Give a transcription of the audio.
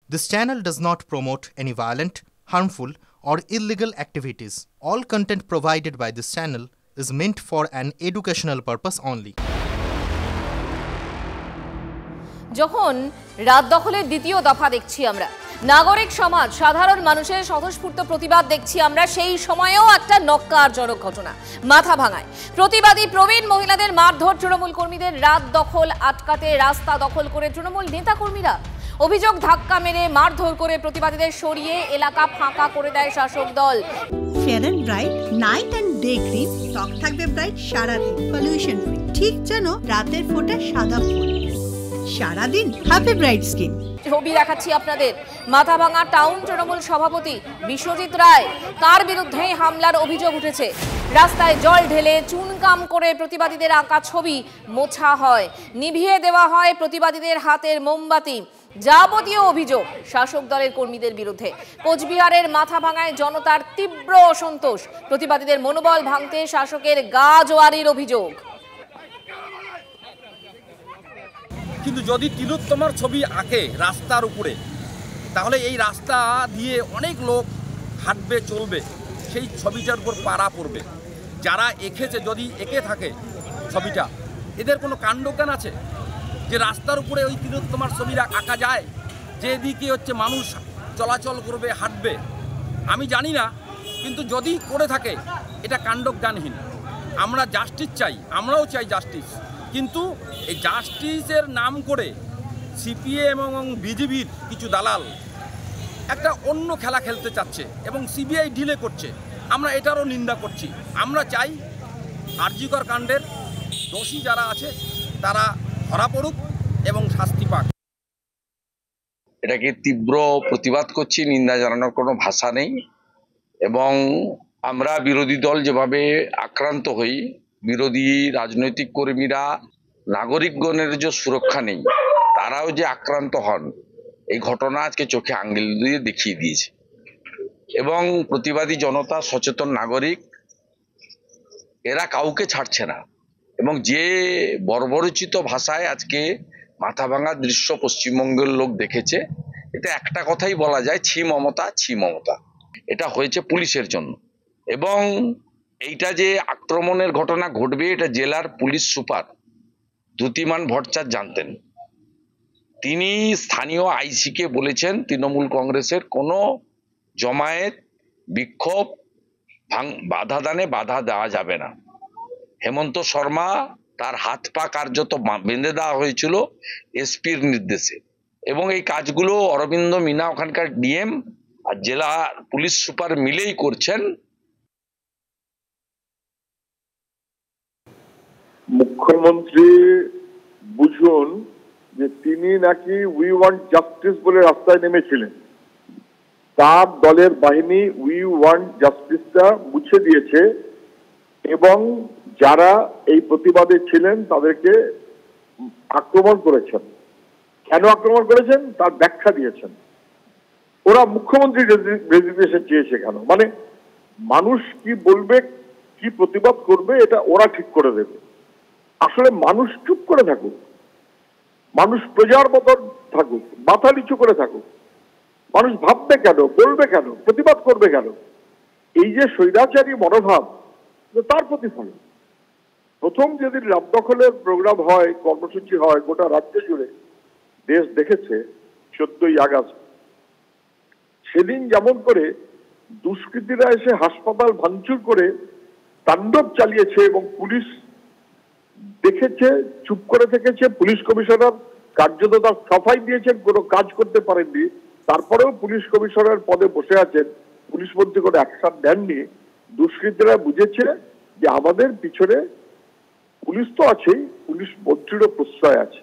This channel does not promote any violent, harmful, or illegal activities. All content provided by this channel is meant for an educational purpose only. যখন রাত দখলের দ্বিতীয় দফা দেখছি আমরা, নাগরিক সমাজ সাধারণ মানুষের স্বতঃস্ফূর্ত প্রতিবাদ দেখছি আমরা, সেই সময়েও একটা নক্কারজনক ঘটনা মাথা ভাঙায়। প্রতিবাদী প্রবীণ মহিলাদের মারধর তৃণমূল কর্মীদের, রাত দখল আটকাতে রাস্তা দখল করে তৃণমূল নেতা কর্মীরা। অভিযোগ, ধাক্কা মেরে মারধর করে প্রতিবাদীদের সরিয়ে এলাকা ফাঁকা করে দেয় শাসক দল। Fair and bright night and day cream, ত্বক থাকবে ব্রাইট সারাদিন, পলিউশন ফ্রি, ঠিক যেন রাতের ফোঁটা সাদা ফুল। সারাদিন হ্যাপি ব্রাইট স্কিন। ছবি দেখাচ্ছি আপনাদের। মাথাভাঙা টাউন তৃণমূল সভাপতি বিশ্বজিৎ রায়, তার বিরুদ্ধে হামলার অভিযোগ উঠেছে। রাস্তায় জল ঢেলে চুনকাম করে প্রতিবাদীদের আঁকা ছবি মোছা হয়, নিভিয়ে দেওয়া হয় প্রতিবাদীদের হাতের মোমবাতি। যাবতীয় অভিযোগ শাসক দলের কর্মীদের বিরুদ্ধে। কোচবিহারের মাথাভাঙায় জনতার তীব্র অসন্তোষ, প্রতিবাদীদের মনোবল ভাঙতে শাসকের গা জোয়ারির অভিযোগ। কিন্তু যদি তিলোত্তমার ছবি আঁকে রাস্তার উপরে, তাহলে এই রাস্তা দিয়ে অনেক লোক হাঁটবে, চলবে, সেই ছবিটার উপর পাড়া পড়বে। যারা এঁকেছে, যদি এঁকে থাকে ছবিটা, এদের কোনো কাণ্ডজ্ঞান আছে যে রাস্তার উপরে ওই তিলোত্তমার ছবি আঁকা যায়, যেদিকে হচ্ছে মানুষ চলাচল করবে, হাঁটবে? আমি জানি না, কিন্তু যদি করে থাকে এটা কাণ্ডজ্ঞানহীন। আমরা জাস্টিস চাই, আমরাও চাই জাস্টিস, কিন্তু এই জাস্টিসের নাম করে সিপিএম এবং বিজেপির কিছু দালাল একটা অন্য খেলা খেলতে চাচ্ছে এবং সিবিআই ডিলে করছে। আমরা এটারও নিন্দা করছি। আমরা চাই আরজিকর কাণ্ডের দোষী যারা আছে তারা ধরা পড়ুক এবং শাস্তি পাক। এটাকে তীব্র প্রতিবাদ করছি, নিন্দা জানানোর কোনো ভাষা নেই। এবং আমরা বিরোধী দল যেভাবে আক্রান্ত হই, বিরোধী রাজনৈতিক কর্মীরা, নাগরিকগণের যে সুরক্ষা নেই, তারাও যে আক্রান্ত হন, এই ঘটনা আজকে চোখে আঙ্গুল দিয়ে দেখিয়ে দিয়েছে। এবং প্রতিবাদী জনতা, সচেতন নাগরিক, এরা কাউকে ছাড়ছে না। এবং যে বর্বরচিত ভাষায় আজকে মাথাভাঙার দৃশ্য পশ্চিমবঙ্গের লোক দেখেছে, এটা একটা কথাই বলা যায়, ছি মমতা, ছি মমতা। এটা হয়েছে পুলিশের জন্য। এবং এইটা যে আক্রমণের ঘটনা ঘটবে, এটা জেলার পুলিশ সুপার দ্যুতিমান ভট্টাচার্য জানতেন। তিনি স্থানীয় আইসিকে বলেছেন তৃণমূল কংগ্রেসের কোনো জমায়েত, বিক্ষোভ, বাধা দানে বাধা দেওয়া যাবে না। হেমন্ত শর্মা, তার হাত পা কার্যত বেঁধে দেওয়া হয়েছিল এসপির নির্দেশে। এবং এই কাজগুলো অরবিন্দ মিনা, ওখানকার ডিএম আর জেলা পুলিশ সুপার মিলেই করছেন। মুখ্যমন্ত্রী বুঝুন যে তিনি নাকি উই ওয়ান্ট জাস্টিস বলে রাস্তায় নেমেছিলেন। তার দলের বাহিনী উই ওয়ান্ট জাস্টিসটা মুছে দিয়েছে এবং যারা এই প্রতিবাদে ছিলেন তাদেরকে আক্রমণ করেছেন। কেন আক্রমণ করেছেন তার ব্যাখ্যা দিয়েছেন। ওরা মুখ্যমন্ত্রী রেজিগনেশন চেয়েছে কেন? মানে মানুষ কি বলবে, কি প্রতিবাদ করবে, এটা ওরা ঠিক করে দেবে। আসলে মানুষ চুপ করে থাকুক, মানুষ প্রজার মতন থাকুক, মাথা নিচু করে থাকুক। মানুষ ভাববে কেন, বলবে কেন, প্রতিবাদ করবে কেন? এই যে স্বৈরাচারী মনোভাব, তার প্রতিফলন। প্রথম যেদিন রাত দখলের প্রোগ্রাম হয়, কর্মসূচি হয়, গোটা রাজ্য জুড়ে দেশ দেখেছে 14ই আগস্ট। সেদিন যেমন করে দুষ্কৃতীরা এসে হাসপাতাল ভাঙচুর করে তাণ্ডব চালিয়েছে এবং পুলিশ দেখেছে, চুপ করে থেকেছে। পুলিশ কমিশনার কার্যত তার সাফাই দিয়েছেন, কোনো কাজ করতে পারেননি। তারপরেও পুলিশ কমিশনার পদে বসে আছেন, পুলিশ মন্ত্রী কোনো অ্যাকশন নেননি। দুষ্কৃতীরা বুঝেছে যে আমাদের পিছনে পুলিশ তো আছেই, পুলিশ মন্ত্রীরও প্রশ্রয় আছে।